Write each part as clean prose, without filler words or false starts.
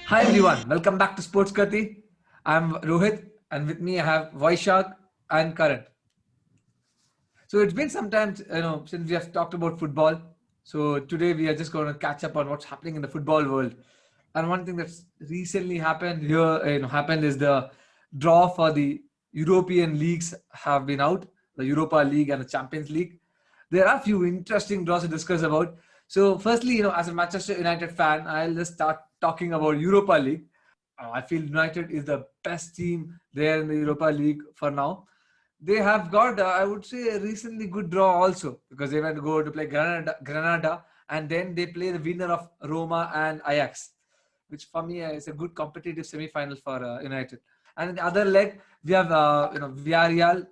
Hi everyone, welcome back to Sports Kathi. I'm Rohith, and with me I have Vaishakh and Karan. So it's been some time, since we have talked about football. So today we are just going to catch up on what's happening in the football world. And one thing that's recently happened is the draw for the European leagues have been out, the Europa League and the Champions League. There are a few interesting draws to discuss about. So firstly, as a Manchester United fan, I'll just start talking about Europa League. I feel United is the best team there in the Europa League for now. They have got, I would say, a recently good draw also, because they went to go to play Granada, and then they play the winner of Roma and Ajax, which for me is a good competitive semi-final for United. And in the other leg, we have Villarreal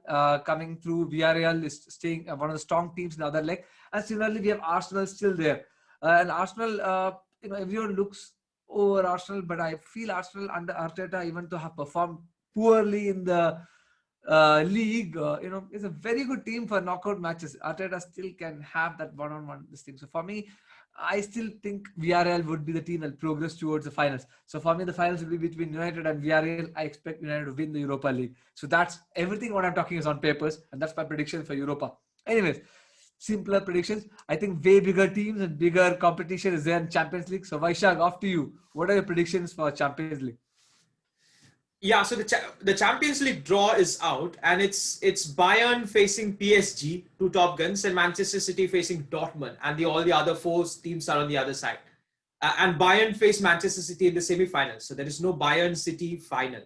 coming through. Villarreal is staying one of the strong teams in the other leg, and similarly we have Arsenal still there. And Arsenal, everyone looks over Arsenal, but I feel Arsenal under Arteta, even to have performed poorly in the league, is a very good team for knockout matches. Arteta still can have that one-on-one this thing. So for me, I still think Villarreal would be the team that progress towards the finals. So for me, the finals will be between United and Villarreal. I expect United to win the Europa League. So that's everything. What I'm talking is on papers, and that's my prediction for Europa. Anyways, simpler predictions. I think way bigger teams and bigger competition is there in Champions League. So Vaishakh, off to you. What are your predictions for Champions League? Yeah, so the Champions League draw is out, and it's Bayern facing PSG, two top guns, and Manchester City facing Dortmund, and all the other four teams are on the other side. And Bayern face Manchester City in the semi-finals, so there is no Bayern City final.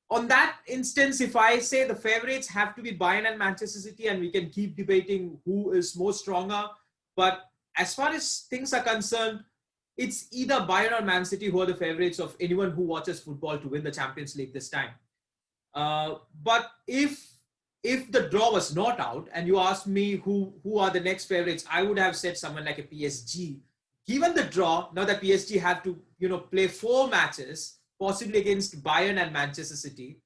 On that instance, if I say the favorites have to be Bayern and Manchester City, and we can keep debating who is more stronger, but as far as things are concerned, it's either Bayern or Man City who are the favorites of anyone who watches football to win the Champions League this time. But if the draw was not out and you asked me who are the next favorites, I would have said someone like a PSG. Given the draw, now that PSG have to play 4 matches, possibly against Bayern and Manchester City.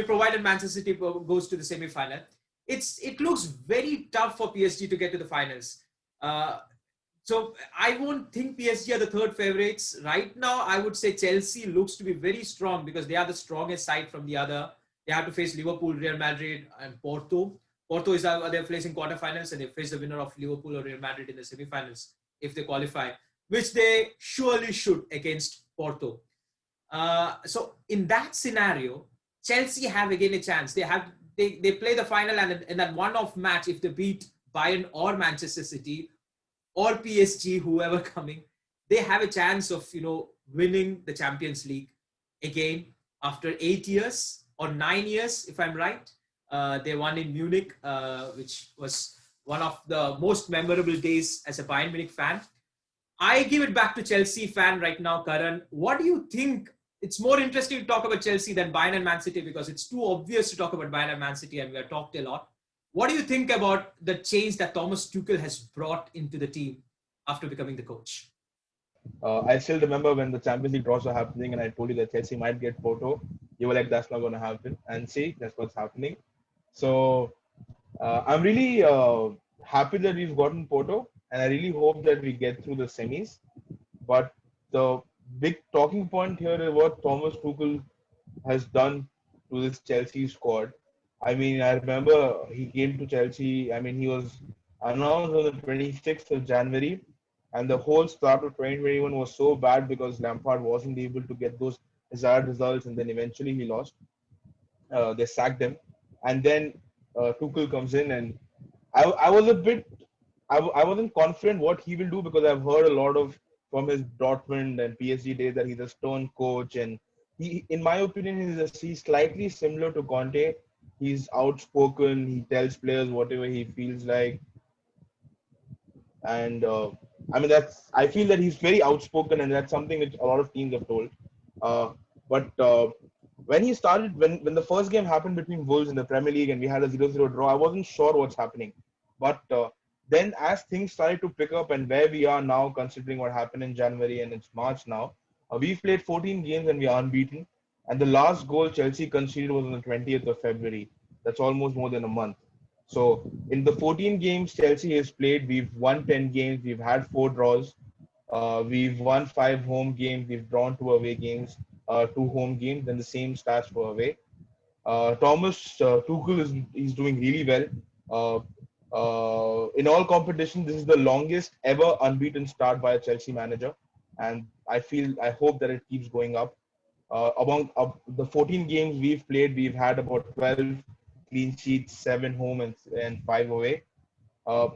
Provided Manchester City goes to the semi-final, it looks very tough for PSG to get to the finals. So I won't think PSG are the third favorites. Right now, I would say Chelsea looks to be very strong because they are the strongest side from the other. They have to face Liverpool, Real Madrid, and Porto. Porto they're facing quarterfinals, and they face the winner of Liverpool or Real Madrid in the semifinals if they qualify, which they surely should against Porto. So in that scenario, Chelsea have again a chance. They play the final, and in that one-off match, if they beat Bayern or Manchester City, or PSG, whoever coming, they have a chance of, winning the Champions League again after 8 years or 9 years, if I'm right. They won in Munich, which was one of the most memorable days as a Bayern Munich fan. I give it back to Chelsea fan right now, Karan. What do you think? It's more interesting to talk about Chelsea than Bayern and Man City because it's too obvious to talk about Bayern and Man City, and we have talked a lot. What do you think about the change that Thomas Tuchel has brought into the team after becoming the coach? I still remember when the Champions League draws were happening and I told you that Chelsea might get Porto. You were like, that's not going to happen. And see, that's what's happening. So I'm really happy that we've gotten Porto, and I really hope that we get through the semis. But the big talking point here is what Thomas Tuchel has done to this Chelsea squad. I mean, I remember he came to Chelsea. I mean, he was announced on the 26th of January, and the whole start of 2021 was so bad because Lampard wasn't able to get those desired results, and then eventually he lost. They sacked him, and then Tuchel comes in, and I was a bit, I wasn't confident what he will do because I've heard a lot of from his Dortmund and PSG days that he's a stone coach, and he, in my opinion, he's slightly similar to Conte. He's outspoken. He tells players whatever he feels like, and I feel that he's very outspoken, and that's something which a lot of teams have told. But when he started, when the first game happened between Wolves in the Premier League and we had a 0-0 draw, I wasn't sure what's happening. But then as things started to pick up and where we are now, considering what happened in January and it's March now, we've played 14 games and we are unbeaten. And the last goal Chelsea conceded was on the 20th of February. That's almost more than a month. So in the 14 games Chelsea has played, we've won 10 games, we've had 4 draws, we've won 5 home games, we've drawn 2 away games, 2 home games, then the same stats for away. Thomas Tuchel is doing really well. In all competition, this is the longest ever unbeaten start by a Chelsea manager, and I hope that it keeps going up. Among the 14 games we've played, we've had about 12 clean sheets, 7 home and 5 away. Uh,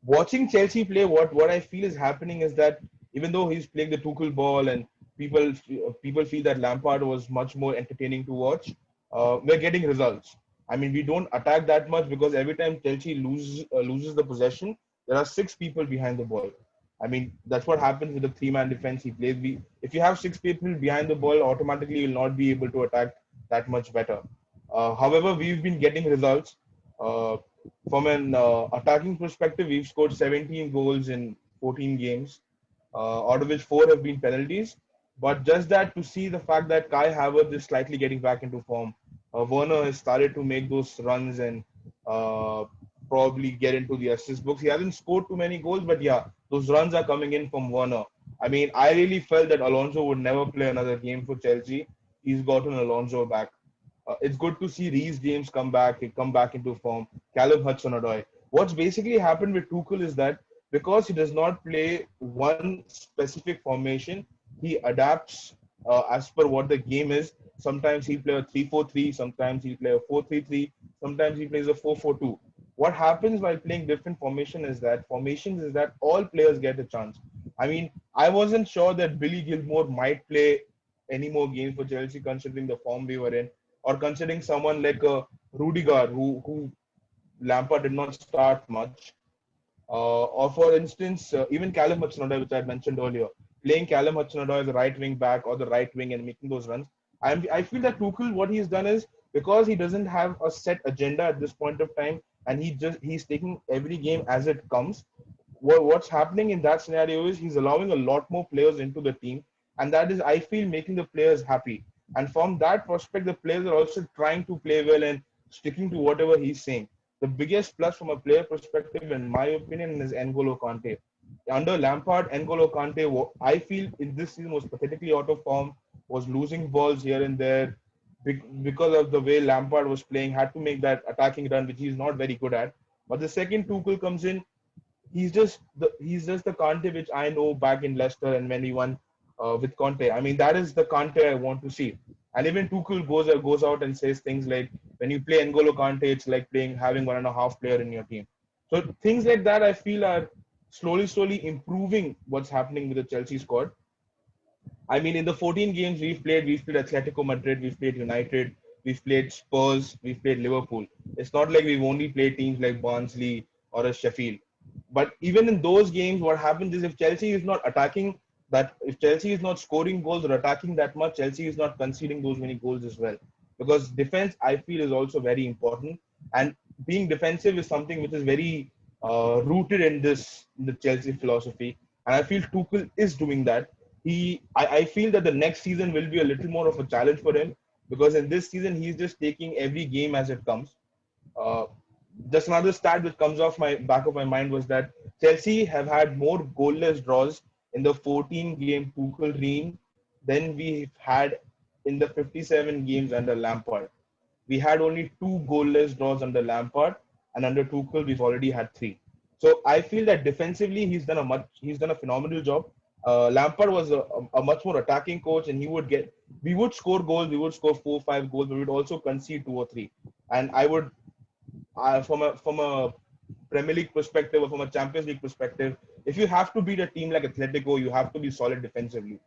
Watching Chelsea play, what I feel is happening is that even though he's playing the Tuchel ball and people feel that Lampard was much more entertaining to watch, we're getting results. I mean, we don't attack that much because every time Chelsea loses the possession, there are 6 people behind the ball. I mean, that's what happens with the 3-man defense he plays. If you have 6 people behind the ball, automatically you'll not be able to attack that much better. However, we've been getting results. Uh, from an attacking perspective, we've scored 17 goals in 14 games, out of which 4 have been penalties. But just that to see the fact that Kai Havertz is slightly getting back into form, Werner has started to make those runs and uh, probably get into the assist books. He hasn't scored too many goals, but yeah, those runs are coming in from Werner. I mean, I really felt that Alonso would never play another game for Chelsea. He's gotten Alonso back. It's good to see Reece James come back into form. Callum Hudson-Odoi. What's basically happened with Tuchel is that because he does not play one specific formation, he adapts as per what the game is. Sometimes he'll play a 3-4-3, sometimes he'll play a 4-3-3, sometimes he plays a 4-4-2. What happens while playing different formations is that all players get a chance. I mean, I wasn't sure that Billy Gilmore might play any more games for Chelsea considering the form we were in, or considering someone like Rudiger, who Lampard did not start much. Or for instance, even Callum Hudson-Odoi, which I had mentioned earlier, playing Callum Hudson-Odoi as a right wing back or the right wing and making those runs. I feel that Tuchel, what he's done is because he doesn't have a set agenda at this point of time, and he's taking every game as it comes. What's happening in that scenario is he's allowing a lot more players into the team, and that is, I feel, making the players happy. And from that prospect, the players are also trying to play well and sticking to whatever he's saying. The biggest plus from a player perspective, in my opinion, is N'Golo Kante. Under Lampard, N'Golo Kante, I feel in this season was pathetically out of form, was losing balls here and there because of the way Lampard was playing, had to make that attacking run, which he's not very good at. But the second Tuchel comes in, he's just the Kante which I know back in Leicester and when we won with Conte. I mean, that is the Kante I want to see. And even Tuchel goes out and says things like, when you play N'Golo Kante, it's like having 1.5 player in your team. So things like that I feel are slowly improving what's happening with the Chelsea squad. I mean, in the 14 games we've played Atletico Madrid, we've played United, we've played Spurs, we've played Liverpool. It's not like we've only played teams like Barnsley or a Sheffield. But even in those games, what happens is if Chelsea is not scoring goals or attacking that much, Chelsea is not conceding those many goals as well. Because defense, I feel, is also very important. And being defensive is something which is very rooted in the Chelsea philosophy. And I feel Tuchel is doing that. I feel that the next season will be a little more of a challenge for him because in this season he's just taking every game as it comes. Uh, just another stat which comes off my back of my mind was that Chelsea have had more goalless draws in the 14-game Tuchel reign than we've had in the 57 games under Lampard. We had only 2 goalless draws under Lampard, and under Tuchel we've already had 3. So I feel that defensively he's done a phenomenal job. Lampard was a much more attacking coach, and we would score goals, we would score 4 or 5 goals, but we would also concede 2 or 3. And I would, from a Premier League perspective or from a Champions League perspective, if you have to beat a team like Atletico, you have to be solid defensively,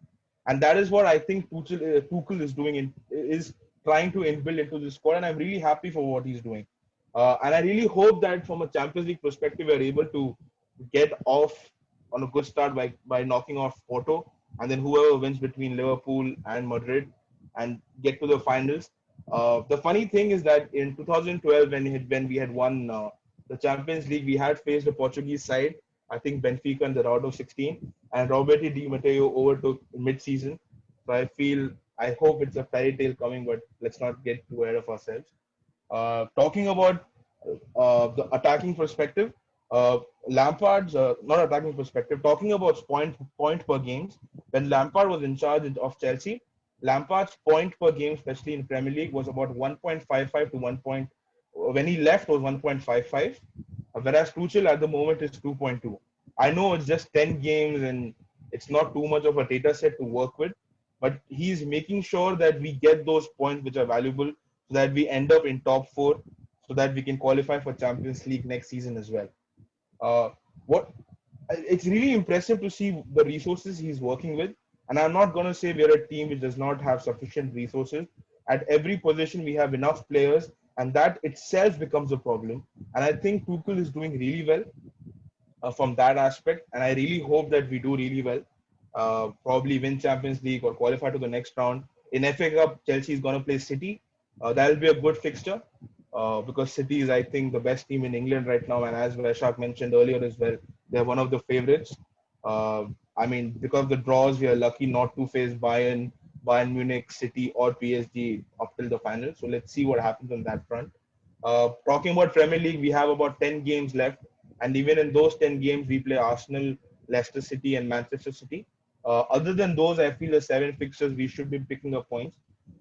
and that is what I think Tuchel is doing is trying to inbuild into the squad, and I'm really happy for what he's doing. And I really hope that from a Champions League perspective, we're able to get off on a good start by knocking off Porto, and then whoever wins between Liverpool and Madrid and get to the finals. The funny thing is that in 2012, when we had won the Champions League, we had faced a Portuguese side, I think Benfica in the round of 16, and Roberto Di Matteo overtook mid-season. So I hope it's a fairy tale coming, but let's not get too ahead of ourselves. Talking about the attacking perspective, Lampard's not attacking perspective. Talking about point per games, when Lampard was in charge of Chelsea, Lampard's point per game, especially in Premier League, was about 1.55 to 1. When he left, was 1.55, whereas Tuchel at the moment is 2.2. I know it's just 10 games and it's not too much of a data set to work with, but he's making sure that we get those points which are valuable so that we end up in top four so that we can qualify for Champions League next season as well. What It's really impressive to see the resources he's working with. And I'm not going to say we're a team which does not have sufficient resources. At every position, we have enough players, and that itself becomes a problem. And I think Tuchel is doing really well from that aspect. And I really hope that we do really well. Probably win Champions League or qualify to the next round. In FA Cup, Chelsea is going to play City. That'll be a good fixture because City is, I think, the best team in England right now. And as Vaishakh mentioned earlier as well, they're one of the favorites. I mean, because of the draws, we are lucky not to face Bayern Munich, City, or PSG up till the final. So let's see what happens on that front. Talking about Premier League, we have about 10 games left. And even in those 10 games, we play Arsenal, Leicester City, and Manchester City. Other than those, I feel the 7 fixtures, we should be picking up points.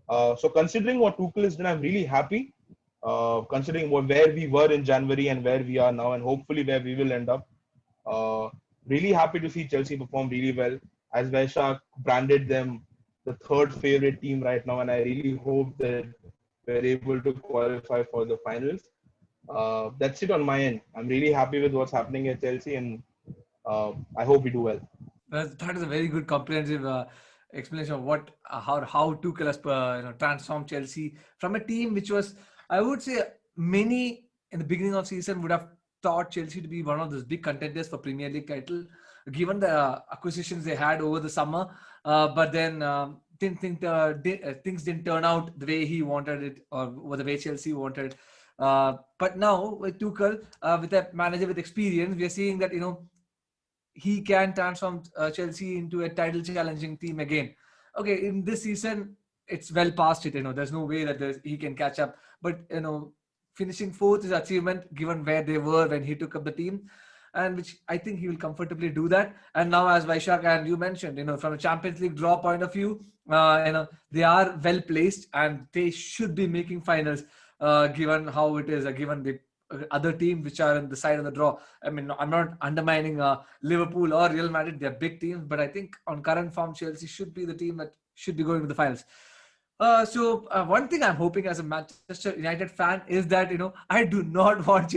So considering what Tuchel has done, I'm really happy. Considering where we were in January and where we are now, and hopefully where we will end up. Really happy to see Chelsea perform really well. As Vaishakh branded them the third favorite team right now, and I really hope that we're able to qualify for the finals. That's it on my end. I'm really happy with what's happening at Chelsea, and I hope we do well. That is a very good comprehensive explanation of what how Tuchel has transformed Chelsea from a team which was, I would say, many in the beginning of season would have thought Chelsea to be one of those big contenders for Premier League title, given the acquisitions they had over the summer. But then didn't think things didn't turn out the way he wanted it or the way Chelsea wanted. But now with Tuchel, with a manager with experience, we are seeing that he can transform Chelsea into a title challenging team again. Okay, in this season, it's well past it. There's no way that he can catch up. But finishing fourth is achievement given where they were when he took up the team, and which I think he will comfortably do that. And now, as Vaishakh and you mentioned, from a Champions League draw point of view, they are well placed and they should be making finals, given how it is, given the other teams which are on the side of the draw. I mean, I'm not undermining Liverpool or Real Madrid; they're big teams, but I think on current form, Chelsea should be the team that should be going to the finals. So one thing I'm hoping as a Manchester United fan is that I do not want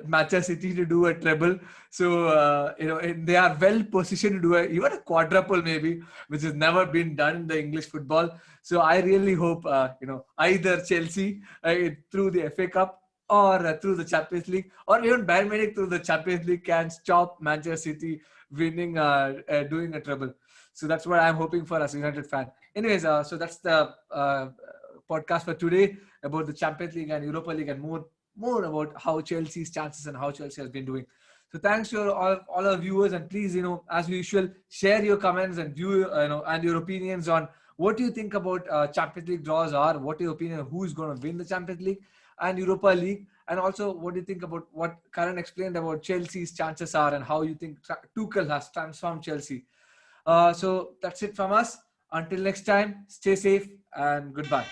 Manchester City to do a treble. So they are well positioned to do even a quadruple maybe, which has never been done in the English football. So I really hope either Chelsea through the FA Cup or through the Champions League, or even Bayern Munich through the Champions League can stop Manchester City winning, doing a treble. So that's what I'm hoping for as a United fan. Anyways, so that's the podcast for today about the Champions League and Europa League, and more about how Chelsea's chances and how Chelsea has been doing. So thanks to all our viewers, and please, as usual, share your comments and and your opinions on what you think about Champions League draws are, what your opinion, who is going to win the Champions League and Europa League, and also what do you think about what Karan explained about Chelsea's chances are and how you think Tuchel has transformed Chelsea. So that's it from us. Until next time, stay safe and goodbye.